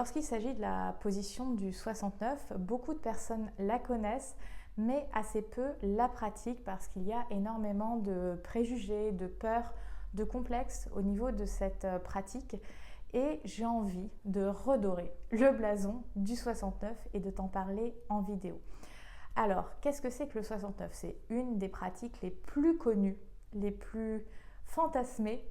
Lorsqu'il s'agit de la position du 69, beaucoup de personnes la connaissent, mais assez peu la pratiquent parce qu'il y a énormément de préjugés, de peurs, de complexes au niveau de cette pratique. Et j'ai envie de redorer le blason du 69 et de t'en parler en vidéo. Alors, qu'est-ce que c'est que le 69? C'est une des pratiques les plus connues, les plus fantasmées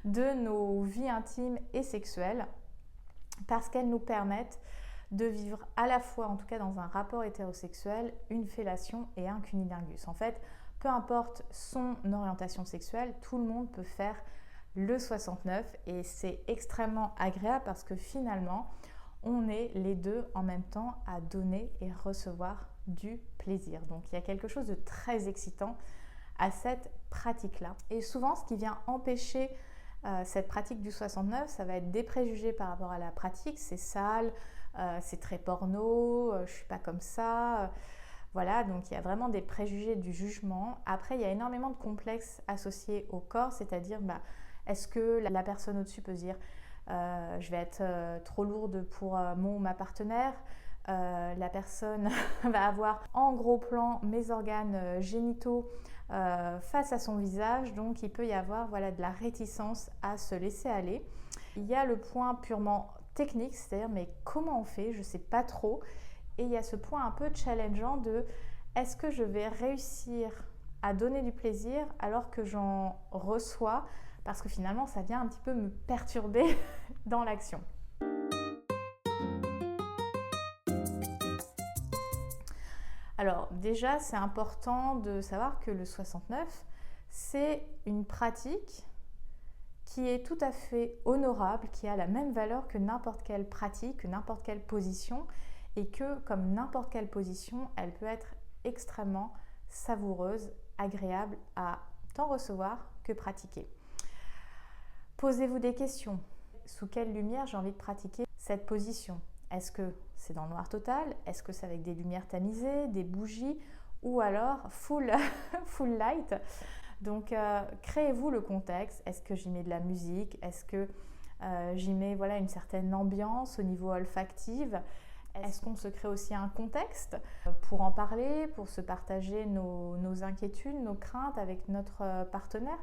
de nos vies intimes et sexuelles, parce qu'elles nous permettent de vivre à la fois, en tout cas dans un rapport hétérosexuel, une fellation et un cunnilingus. En fait, peu importe son orientation sexuelle, tout le monde peut faire le 69 et c'est extrêmement agréable parce que finalement, on est les deux en même temps à donner et recevoir du plaisir. Donc il y a quelque chose de très excitant à cette pratique-là. Et souvent, ce qui vient empêcher cette pratique du 69, ça va être des préjugés par rapport à la pratique. C'est sale, c'est très porno, je suis pas comme ça. Voilà, donc il y a vraiment des préjugés du jugement. Après, il y a énormément de complexes associés au corps, c'est-à-dire est-ce que la personne au-dessus peut se dire je vais être trop lourde pour mon ou ma partenaire. La personne va avoir en gros plan mes organes génitaux face à son visage, donc il peut y avoir de la réticence à se laisser aller. Il y a le point purement technique, c'est-à-dire mais comment on fait, je ne sais pas trop. Et il y a ce point un peu challengeant de est-ce que je vais réussir à donner du plaisir alors que j'en reçois, parce que finalement ça vient un petit peu me perturber dans l'action. Alors déjà, c'est important de savoir que le 69, c'est une pratique qui est tout à fait honorable, qui a la même valeur que n'importe quelle pratique, que n'importe quelle position, et que comme n'importe quelle position, elle peut être extrêmement savoureuse, agréable à tant recevoir que pratiquer. Posez-vous des questions. Sous quelle lumière j'ai envie de pratiquer cette position? Est-ce que c'est dans le noir total? Est-ce que c'est avec des lumières tamisées, des bougies ou alors full light? Donc créez-vous le contexte. Est-ce que j'y mets de la musique? Est-ce que j'y mets une certaine ambiance au niveau olfactif? Est-ce qu'on se crée aussi un contexte pour en parler, pour se partager nos inquiétudes, nos craintes avec notre partenaire?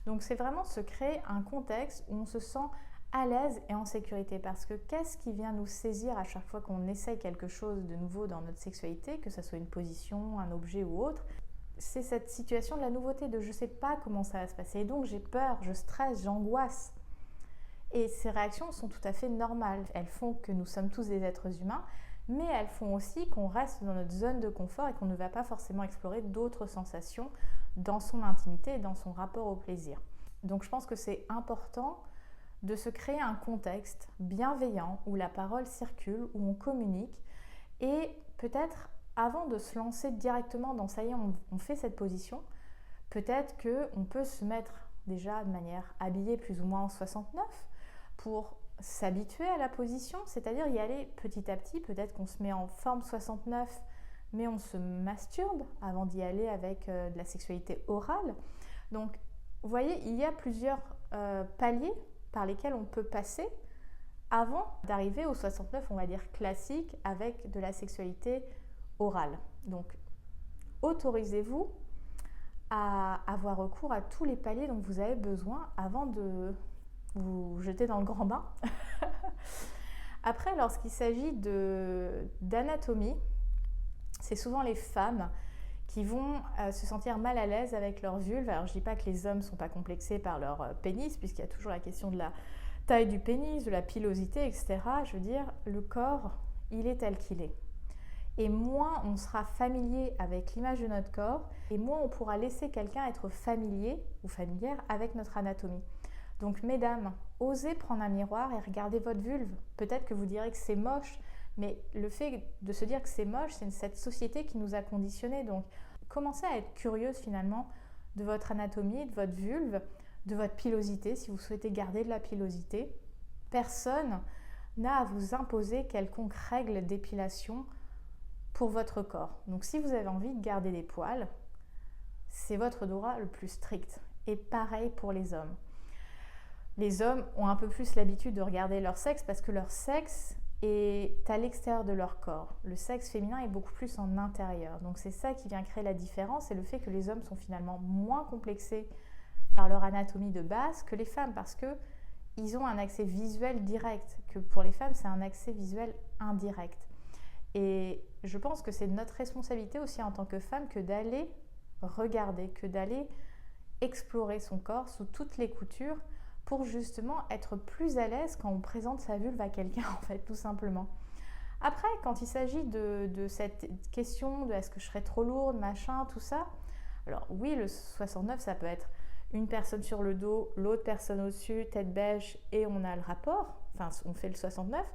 Donc c'est vraiment se créer un contexte où on se sent à l'aise et en sécurité, parce que qu'est-ce qui vient nous saisir à chaque fois qu'on essaye quelque chose de nouveau dans notre sexualité, que ce soit une position, un objet ou autre? C'est cette situation de la nouveauté, de je ne sais pas comment ça va se passer, et donc j'ai peur, je stresse, j'angoisse. Et ces réactions sont tout à fait normales. Elles font que nous sommes tous des êtres humains, mais elles font aussi qu'on reste dans notre zone de confort et qu'on ne va pas forcément explorer d'autres sensations dans son intimité et dans son rapport au plaisir. Donc je pense que c'est important de se créer un contexte bienveillant où la parole circule, où on communique, et peut-être avant de se lancer directement dans ça y est, on fait cette position, peut-être qu'on peut se mettre déjà de manière habillée plus ou moins en 69 pour s'habituer à la position, c'est-à-dire y aller petit à petit. Peut-être qu'on se met en forme 69 mais on se masturbe avant d'y aller avec de la sexualité orale. Donc vous voyez, il y a plusieurs paliers par lesquels on peut passer avant d'arriver au 69, on va dire classique, avec de la sexualité orale. Donc autorisez-vous à avoir recours à tous les paliers dont vous avez besoin avant de vous jeter dans le grand bain. Après, lorsqu'il s'agit d'anatomie, c'est souvent les femmes qui vont se sentir mal à l'aise avec leur vulve. Alors je ne dis pas que les hommes ne sont pas complexés par leur pénis, puisqu'il y a toujours la question de la taille du pénis, de la pilosité, etc. Je veux dire, le corps, il est tel qu'il est. Et moins on sera familier avec l'image de notre corps, et moins on pourra laisser quelqu'un être familier ou familière avec notre anatomie. Donc mesdames, osez prendre un miroir et regarder votre vulve. Peut-être que vous direz que c'est moche, mais le fait de se dire que c'est moche, c'est cette société qui nous a conditionnés. Donc commencez à être curieuse finalement de votre anatomie, de votre vulve, de votre pilosité, si vous souhaitez garder de la pilosité. Personne n'a à vous imposer quelconque règle d'épilation pour votre corps. Donc si vous avez envie de garder des poils, c'est votre droit le plus strict. Et pareil pour les hommes. Les hommes ont un peu plus l'habitude de regarder leur sexe parce que leur sexe est à l'extérieur de leur corps. Le sexe féminin est beaucoup plus en intérieur. Donc c'est ça qui vient créer la différence, et le fait que les hommes sont finalement moins complexés par leur anatomie de base que les femmes, parce que ils ont un accès visuel direct, que pour les femmes c'est un accès visuel indirect. Et je pense que c'est notre responsabilité aussi en tant que femme que d'aller regarder, que d'aller explorer son corps sous toutes les coutures, pour justement être plus à l'aise quand on présente sa vulve à quelqu'un, en fait, tout simplement. Après, quand il s'agit de cette question de est-ce que je serais trop lourde, machin, tout ça, alors oui, le 69, ça peut être une personne sur le dos, l'autre personne au-dessus, tête beige, et on a le rapport, enfin, on fait le 69,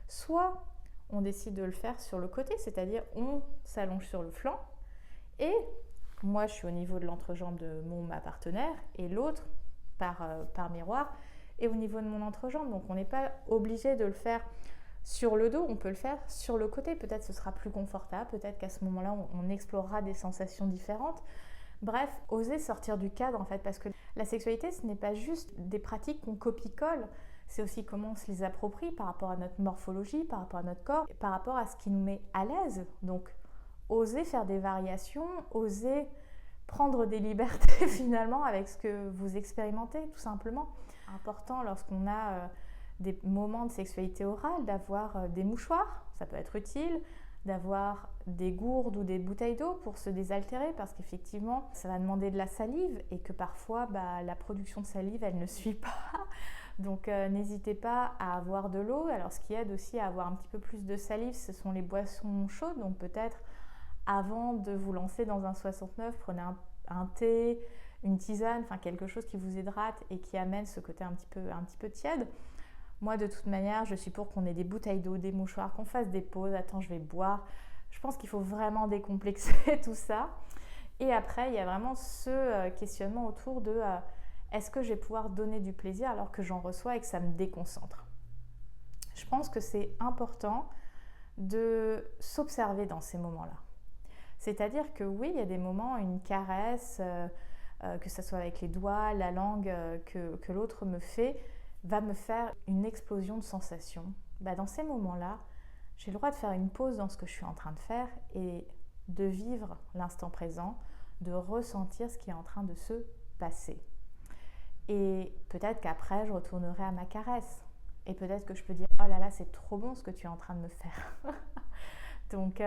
soit on décide de le faire sur le côté, c'est-à-dire on s'allonge sur le flanc, et moi je suis au niveau de l'entrejambe de ma partenaire, et l'autre, par miroir, et au niveau de mon entrejambe. Donc on n'est pas obligé de le faire sur le dos, on peut le faire sur le côté. Peut-être ce sera plus confortable, peut-être qu'à ce moment-là on explorera des sensations différentes. Bref, oser sortir du cadre en fait, parce que la sexualité ce n'est pas juste des pratiques qu'on copie-colle, c'est aussi comment on se les approprie par rapport à notre morphologie, par rapport à notre corps, par rapport à ce qui nous met à l'aise. Donc oser faire des variations, oser prendre des libertés finalement avec ce que vous expérimentez, tout simplement. Important lorsqu'on a des moments de sexualité orale d'avoir des mouchoirs, ça peut être utile, d'avoir des gourdes ou des bouteilles d'eau pour se désaltérer, parce qu'effectivement ça va demander de la salive et que parfois la production de salive elle ne suit pas. Donc n'hésitez pas à avoir de l'eau. Alors ce qui aide aussi à avoir un petit peu plus de salive, ce sont les boissons chaudes. Donc peut-être avant de vous lancer dans un 69, prenez un thé, une tisane, enfin quelque chose qui vous hydrate et qui amène ce côté un petit peu tiède. Moi, de toute manière, je suis pour qu'on ait des bouteilles d'eau, des mouchoirs, qu'on fasse des pauses. Attends, je vais boire. Je pense qu'il faut vraiment décomplexer tout ça. Et après, il y a vraiment ce questionnement autour de est-ce que je vais pouvoir donner du plaisir alors que j'en reçois et que ça me déconcentre. Je pense que c'est important de s'observer dans ces moments-là. C'est-à-dire que oui, il y a des moments, une caresse, que ce soit avec les doigts, la langue que l'autre me fait, va me faire une explosion de sensations. Dans ces moments-là, j'ai le droit de faire une pause dans ce que je suis en train de faire et de vivre l'instant présent, de ressentir ce qui est en train de se passer. Et peut-être qu'après, je retournerai à ma caresse. Et peut-être que je peux dire « Oh là là, c'est trop bon ce que tu es en train de me faire ». Donc,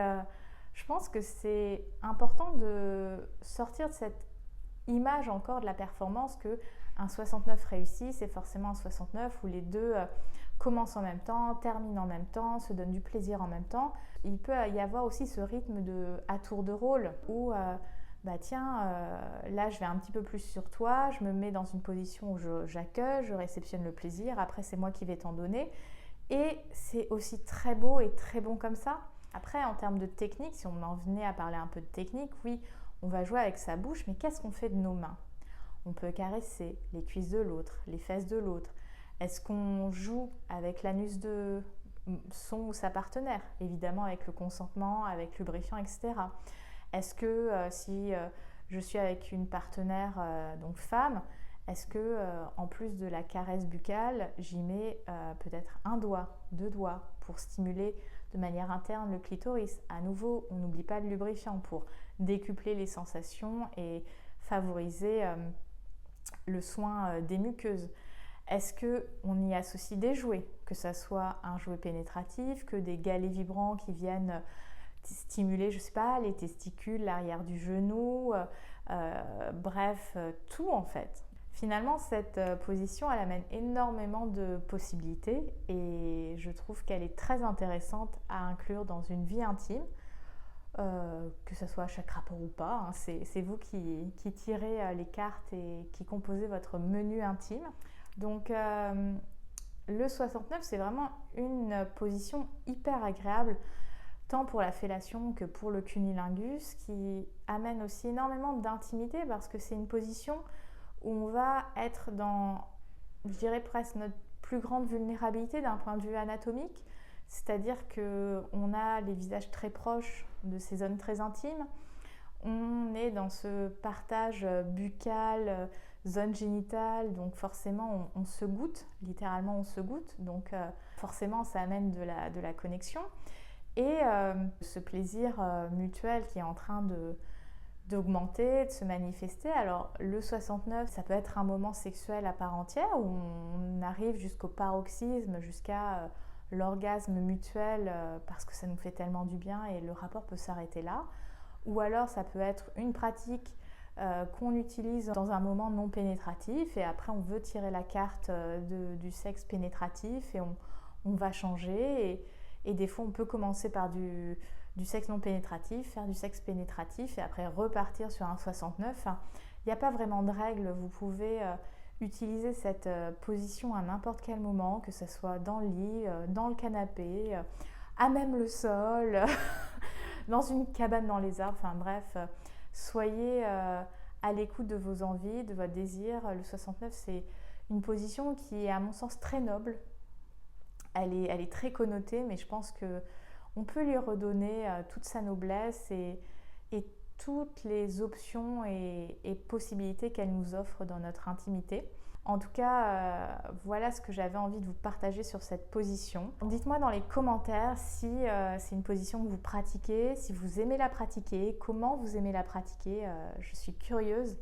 je pense que c'est important de sortir de cette image encore de la performance que un 69 réussi, c'est forcément un 69 où les deux commencent en même temps, terminent en même temps, se donnent du plaisir en même temps. Il peut y avoir aussi ce rythme à tour de rôle où là je vais un petit peu plus sur toi, je me mets dans une position où j'accueille, je réceptionne le plaisir, après c'est moi qui vais t'en donner. Et c'est aussi très beau et très bon comme ça. Après, en termes de technique, si on en venait à parler un peu de technique, oui, on va jouer avec sa bouche, mais qu'est-ce qu'on fait de nos mains ? On peut caresser les cuisses de l'autre, les fesses de l'autre. Est-ce qu'on joue avec l'anus de son ou sa partenaire ? Évidemment avec le consentement, avec lubrifiant, etc. Est-ce que si je suis avec une partenaire donc femme, est-ce que en plus de la caresse buccale, j'y mets peut-être un doigt, 2 doigts pour stimuler de manière interne le clitoris ? À nouveau, on n'oublie pas le lubrifiant pour décupler les sensations et favoriser le soin des muqueuses. Est-ce qu'on y associe des jouets, que ce soit un jouet pénétratif, que des galets vibrants qui viennent stimuler, je ne sais pas, les testicules, l'arrière du genou, bref, tout en fait. Finalement, cette position, elle amène énormément de possibilités et je trouve qu'elle est très intéressante à inclure dans une vie intime, que ce soit à chaque rapport ou pas. Hein, c'est vous qui tirez les cartes et qui composez votre menu intime. Donc, le 69, c'est vraiment une position hyper agréable, tant pour la fellation que pour le cunnilingus, qui amène aussi énormément d'intimité parce que c'est une position où on va être dans, je dirais presque notre plus grande vulnérabilité d'un point de vue anatomique, c'est-à-dire qu'on a les visages très proches de ces zones très intimes, on est dans ce partage buccal, zone génitale, donc forcément on se goûte, littéralement on se goûte, donc forcément ça amène de la connexion. Et ce plaisir mutuel qui est en train d'augmenter, de se manifester. Alors le 69, ça peut être un moment sexuel à part entière où on arrive jusqu'au paroxysme, jusqu'à l'orgasme mutuel parce que ça nous fait tellement du bien et le rapport peut s'arrêter là. Ou alors ça peut être une pratique qu'on utilise dans un moment non pénétratif et après on veut tirer la carte du sexe pénétratif et on va changer et des fois on peut commencer par du sexe non pénétratif, faire du sexe pénétratif et après repartir sur un 69. Enfin, il n'y a pas vraiment de règle, vous pouvez utiliser cette position à n'importe quel moment, que ce soit dans le lit, dans le canapé, à même le sol, dans une cabane dans les arbres, enfin bref, soyez à l'écoute de vos envies, de votre désir. Le 69, c'est une position qui est à mon sens très noble. Elle est très connotée, mais je pense qu'on peut lui redonner toute sa noblesse et toutes les options et possibilités qu'elle nous offre dans notre intimité. En tout cas, voilà ce que j'avais envie de vous partager sur cette position. Dites-moi dans les commentaires si c'est une position que vous pratiquez, si vous aimez la pratiquer, comment vous aimez la pratiquer. Je suis curieuse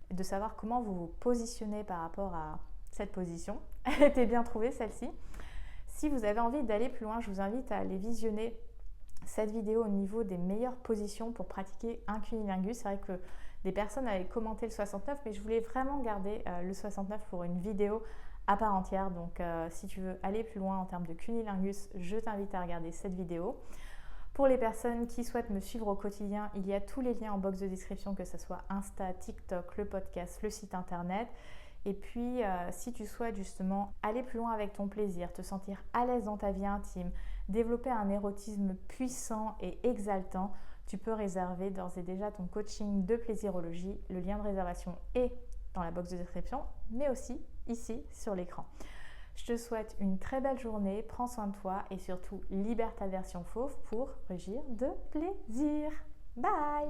de savoir comment vous vous positionnez par rapport à cette position. Elle était bien trouvée celle-ci. Si vous avez envie d'aller plus loin, je vous invite à aller visionner cette vidéo au niveau des meilleures positions pour pratiquer un cunnilingus. C'est vrai que des personnes avaient commenté le 69, mais je voulais vraiment garder le 69 pour une vidéo à part entière. Donc si tu veux aller plus loin en termes de cunnilingus, je t'invite à regarder cette vidéo. Pour les personnes qui souhaitent me suivre au quotidien, il y a tous les liens en box de description, que ce soit Insta, TikTok, le podcast, le site internet. Et puis, si tu souhaites justement aller plus loin avec ton plaisir, te sentir à l'aise dans ta vie intime, développer un érotisme puissant et exaltant, tu peux réserver d'ores et déjà ton coaching de plaisirologie. Le lien de réservation est dans la box de description, mais aussi ici sur l'écran. Je te souhaite une très belle journée, prends soin de toi et surtout libère ta version fauve pour rugir de plaisir. Bye!